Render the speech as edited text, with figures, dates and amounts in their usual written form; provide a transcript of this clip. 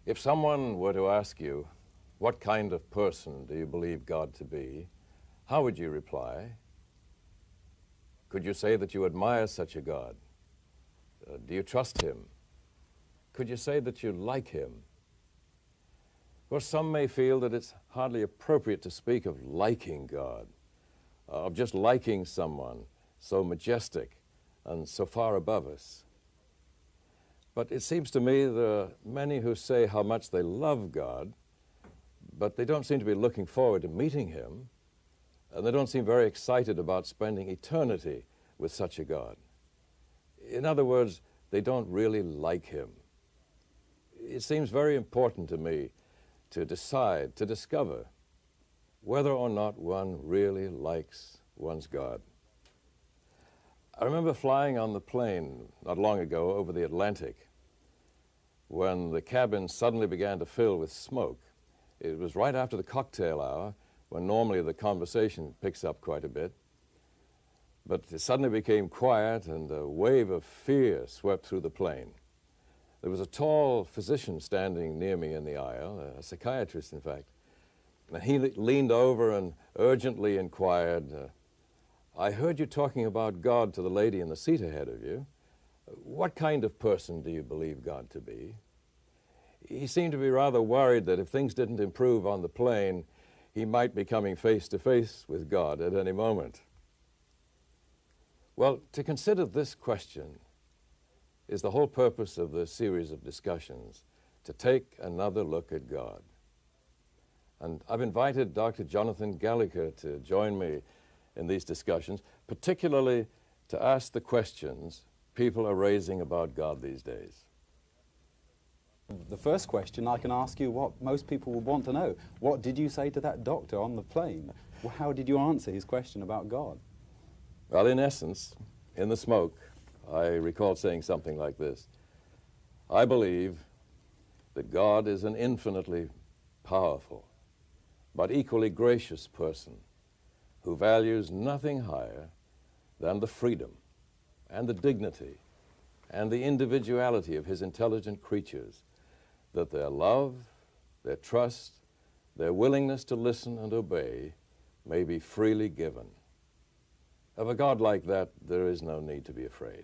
If someone were to ask you, what kind of person do you believe God to be, how would you reply? Could you say that you admire such a God? Do you trust him? Could you say that you like him? Of course, some may feel that it's hardly appropriate to speak of liking God, of just liking someone so majestic and so far above us. But it seems to me there are many who say how much they love God, but they don't seem to be looking forward to meeting him, and they don't seem very excited about spending eternity with such a God. In other words, they don't really like him. It seems very important to me to decide, to discover whether or not one really likes one's God. I remember flying on the plane not long ago over the Atlantic when the cabin suddenly began to fill with smoke. It was right after the cocktail hour, when normally the conversation picks up quite a bit. But it suddenly became quiet, and a wave of fear swept through the plane. There was a tall physician standing near me in the aisle, a psychiatrist, in fact. And he leaned over and urgently inquired, I heard you talking about God to the lady in the seat ahead of you. What kind of person do you believe God to be? He seemed to be rather worried that if things didn't improve on the plane, he might be coming face to face with God at any moment. Well, to consider this question is the whole purpose of this series of discussions, to take another look at God. And I've invited Dr. Jonathan Gallagher to join me in these discussions, particularly to ask the questions people are raising about God these days. The first question I can ask you what most people would want to know. What did you say to that doctor on the plane? How did you answer his question about God? Well, in essence, in the smoke, I recall saying something like this. I believe that God is an infinitely powerful, but equally gracious person who values nothing higher than the freedom and the dignity and the individuality of his intelligent creatures, that their love, their trust, their willingness to listen and obey may be freely given. Of a God like that, there is no need to be afraid.